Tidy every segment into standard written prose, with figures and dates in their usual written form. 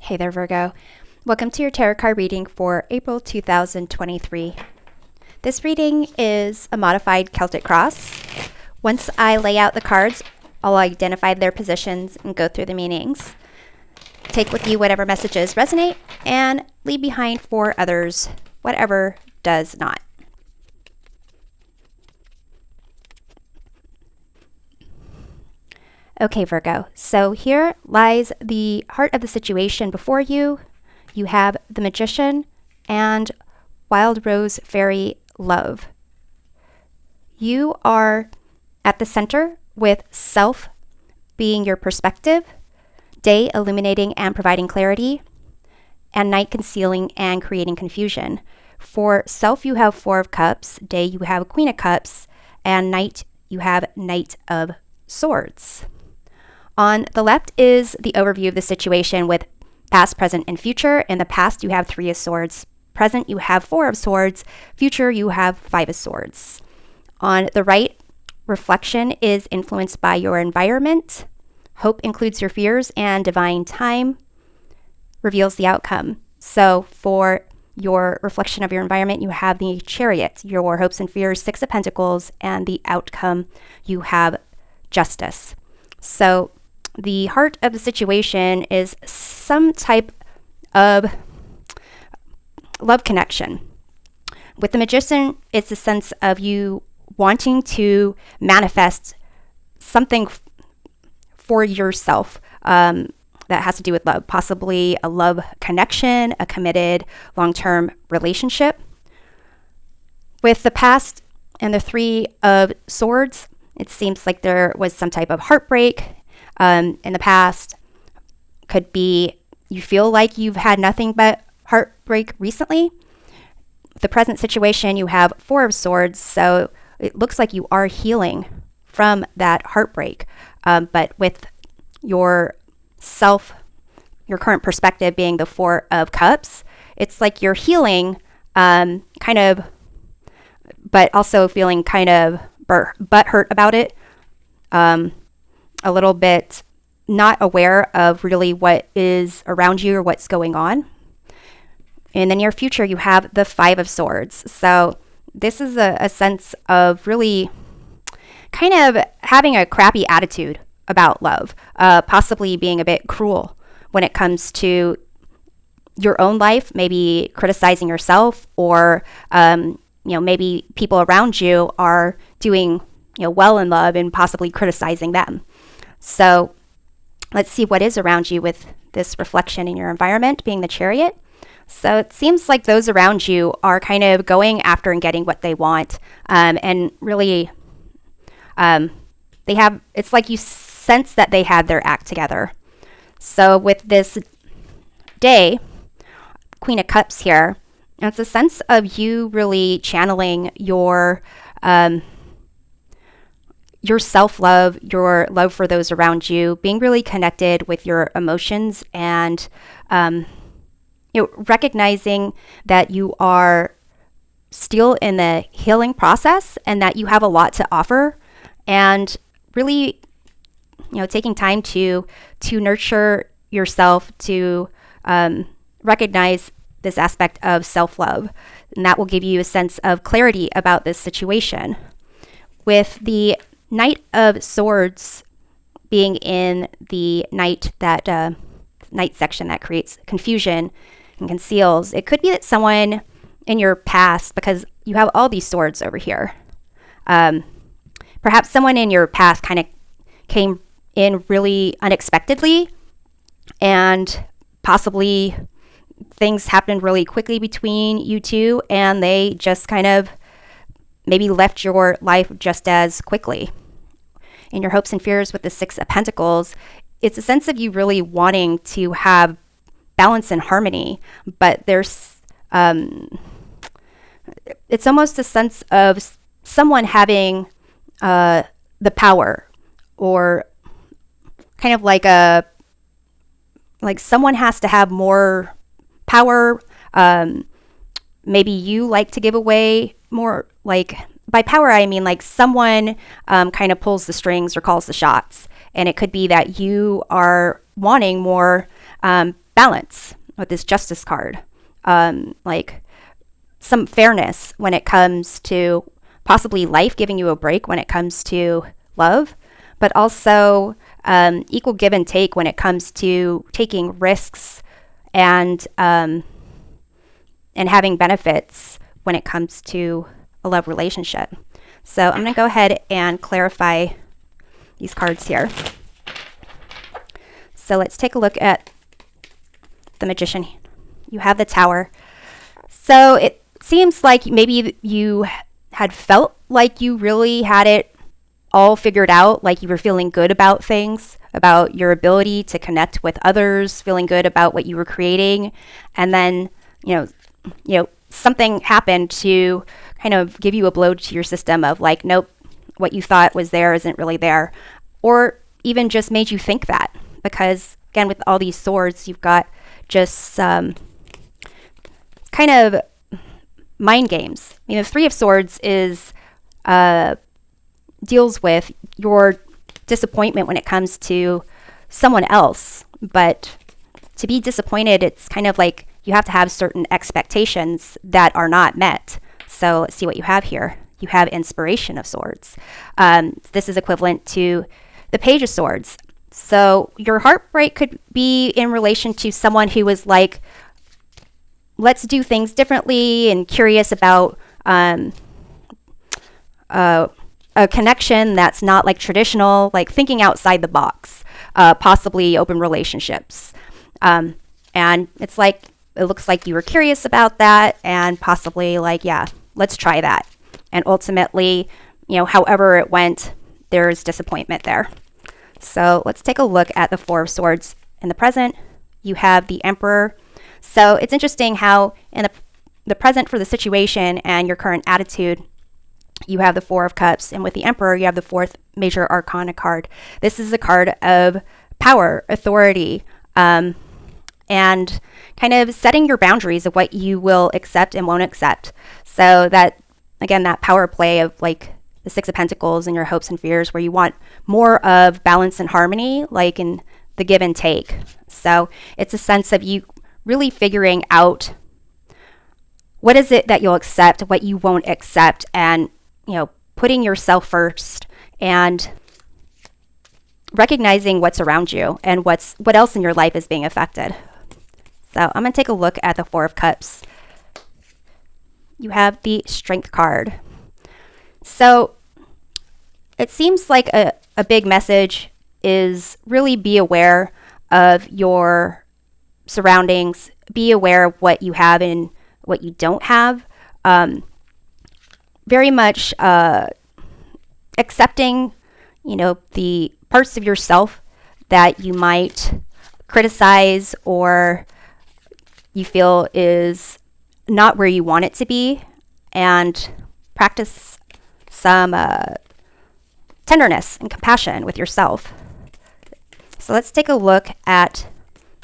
Hey there, Virgo. Welcome to your tarot card reading for April 2023. This reading is a modified Celtic cross. Once I lay out the cards, I'll identify their positions and go through the meanings. Take with you whatever messages resonate and leave behind for others whatever does not. Okay, Virgo, so here lies the heart of the situation before you. You have the Magician and Wild Rose Fairy Love. You are at the center with self being your perspective, day illuminating and providing clarity, and night concealing and creating confusion. For self, you have Four of Cups, day you have Queen of Cups, and night you have Knight of Swords. On the left is the overview of the situation with past, present, and future. In the past, you have Three of Swords. Present, you have Four of Swords. Future, you have Five of Swords. On the right, reflection is influenced by your environment. Hope includes your fears, and divine time reveals the outcome. So for your reflection of your environment, you have the Chariot, your hopes and fears, Six of Pentacles, and the outcome, you have Justice. So the heart of the situation is some type of love connection. With the Magician, it's a sense of you wanting to manifest something for yourself that has to do with love, possibly a love connection, a committed long-term relationship. With the past and the Three of Swords, it seems like there was some type of heartbreak in the past. Could be you feel like you've had nothing but heartbreak recently. The present situation, you have Four of Swords, so it looks like you are healing from that heartbreak. But with your self, your current perspective being the Four of Cups, it's like you're healing kind of, but also feeling kind of butthurt about it. A little bit not aware of really what is around you or what's going on. In the near future, you have the Five of Swords. So this is a sense of really kind of having a crappy attitude about love, possibly being a bit cruel when it comes to your own life, maybe criticizing yourself, or maybe people around you are doing well in love and possibly criticizing them. So let's see what is around you with this reflection in your environment being the Chariot. So it seems like those around you are kind of going after and getting what they want. And really, it's like you sense that they have their act together. So with this day, Queen of Cups here, it's a sense of you really channeling your self-love, your love for those around you, being really connected with your emotions, and recognizing that you are still in the healing process and that you have a lot to offer, and really taking time to nurture yourself, to recognize this aspect of self-love, and that will give you a sense of clarity about this situation. With the Knight of Swords being in the night section that creates confusion and conceals, it could be that someone in your past, because you have all these swords over here, perhaps someone in your past kind of came in really unexpectedly, and possibly things happened really quickly between you two, and they just kind of maybe left your life just as quickly. In your hopes and fears with the Six of Pentacles, it's a sense of you really wanting to have balance and harmony, but there's it's almost a sense of someone having the power, or kind of like someone has to have more power. Maybe you like to give away more, like by power, I mean like someone kind of pulls the strings or calls the shots. And it could be that you are wanting more balance with this Justice card, like some fairness when it comes to possibly life, giving you a break when it comes to love, but also equal give and take when it comes to taking risks and having benefits when it comes to a love relationship. So I'm going to go ahead and clarify these cards here. So let's take a look at the Magician. You have the Tower. So it seems like maybe you had felt like you really had it all figured out, like you were feeling good about things, about your ability to connect with others, feeling good about what you were creating. And then, something happened to kind of give you a blow to your system of like, nope, what you thought was there isn't really there. Or even just made you think that, because again, with all these swords, you've got just kind of mind games. The Three of Swords is deals with your disappointment when it comes to someone else. But to be disappointed, it's kind of like you have to have certain expectations that are not met. So let's see what you have here. You have Inspiration of Swords. This is equivalent to the Page of Swords. So your heartbreak could be in relation to someone who was like, let's do things differently, and curious about a connection that's not like traditional, like thinking outside the box, possibly open relationships. And it's like, it looks like you were curious about that and possibly like, yeah, let's try that. And ultimately, however it went, there's disappointment there. So let's take a look at the Four of Swords in the present. You have the Emperor. So it's interesting how in the present for the situation and your current attitude, you have the Four of Cups. And with the Emperor, you have the fourth major arcana card. This is a card of power, authority, and kind of setting your boundaries of what you will accept and won't accept. So that, again, that power play of like the Six of Pentacles and your hopes and fears, where you want more of balance and harmony, like in the give and take. So it's a sense of you really figuring out what is it that you'll accept, what you won't accept, and putting yourself first and recognizing what's around you and what else in your life is being affected. So I'm going to take a look at the Four of Cups. You have the Strength card. So it seems like a big message is really be aware of your surroundings, be aware of what you have and what you don't have. Very much accepting, the parts of yourself that you might criticize or you feel is not where you want it to be, and practice some tenderness and compassion with yourself. So let's take a look at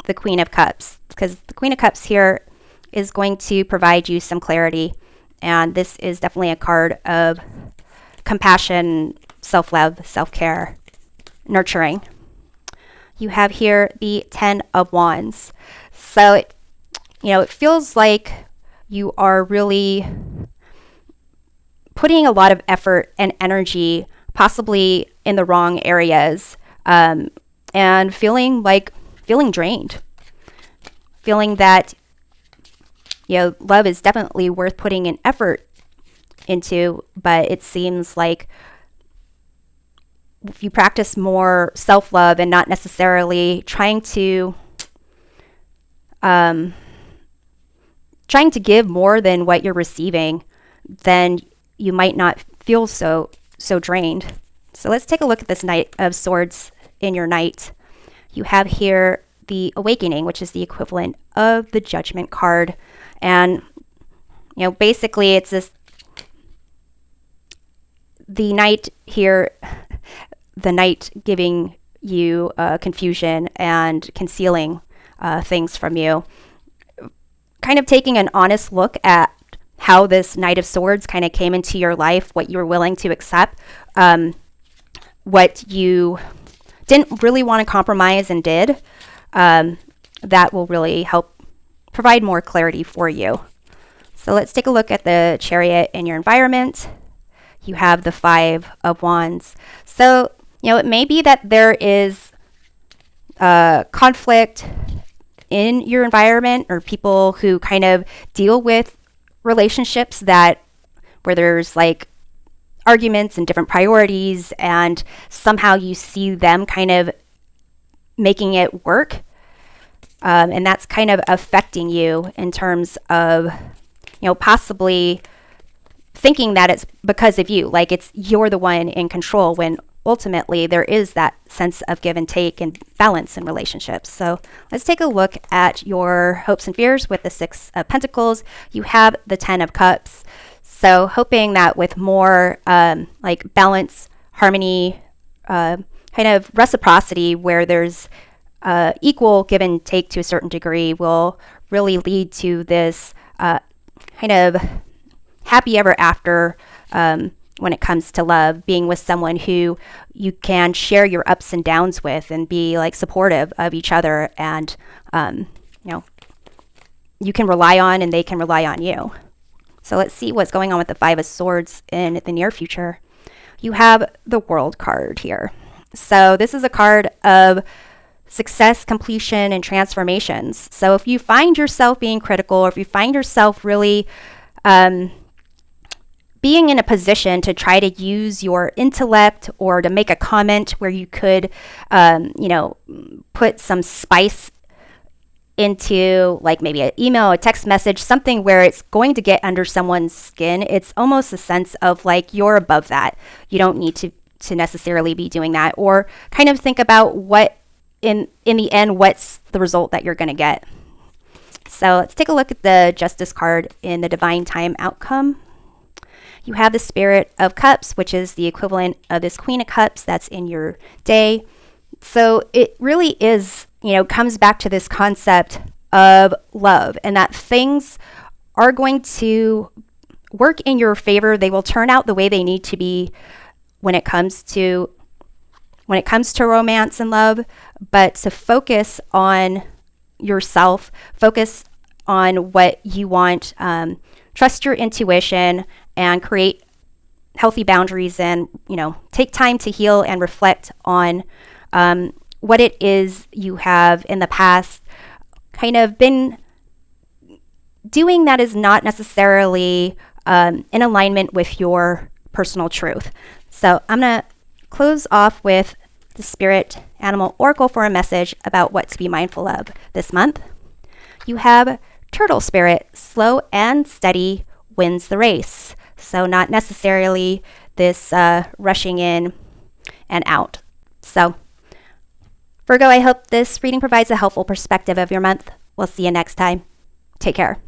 the Queen of Cups, because the Queen of Cups here is going to provide you some clarity. And this is definitely a card of compassion, self-love, self-care, nurturing. You have here the Ten of Wands. So, it feels like you are really putting a lot of effort and energy, possibly in the wrong areas, and feeling drained. Feeling that love is definitely worth putting an effort into, but it seems like if you practice more self-love and not necessarily trying to give more than what you're receiving, then you might not feel so drained. So let's take a look at this Knight of Swords in your Knight. You have here the Awakening, which is the equivalent of the Judgment card. And, basically it's the Knight here, the Knight giving you confusion and concealing things from you. Kind of taking an honest look at how this Knight of Swords kind of came into your life, what you were willing to accept, what you didn't really want to compromise and did. that will really help provide more clarity for you. So let's take a look at the Chariot in your environment. You have the Five of Wands. So, it may be that there is conflict in your environment, or people who kind of deal with relationships where there's like arguments and different priorities, and somehow you see them kind of making it work. And that's kind of affecting you in terms of, possibly thinking that it's because of you, like you're the one in control, when ultimately there is that sense of give and take and balance in relationships. So let's take a look at your hopes and fears with the Six of Pentacles. You have the Ten of Cups. So hoping that with more like balance, harmony, kind of reciprocity, where there's equal give and take to a certain degree, will really lead to this kind of happy ever after when it comes to love, being with someone who you can share your ups and downs with and be like supportive of each other, and you can rely on and they can rely on you. So let's see what's going on with the Five of Swords in the near future. You have the World card here. So this is a card of success, completion, and transformations. So if you find yourself being critical, or if you find yourself really being in a position to try to use your intellect or to make a comment where you could, put some spice into like maybe an email, a text message, something where it's going to get under someone's skin, it's almost a sense of like you're above that. You don't need to necessarily be doing that, or kind of think about what in the end, what's the result that you're going to get. So let's take a look at the Justice card in the Divine Time outcome. You have the Spirit of Cups, which is the equivalent of this Queen of Cups that's in your day. So it really is, comes back to this concept of love, and that things are going to work in your favor. They will turn out the way they need to be when it comes to romance and love, but to focus on yourself, focus on what you want, trust your intuition, and create healthy boundaries, and take time to heal and reflect on what it is you have in the past kind of been doing that is not necessarily in alignment with your personal truth. So I'm going to close off with the Spirit Animal Oracle for a message about what to be mindful of this month. You have Turtle Spirit, slow and steady wins the race. So not necessarily this rushing in and out. So Virgo, I hope this reading provides a helpful perspective of your month. We'll see you next time. Take care.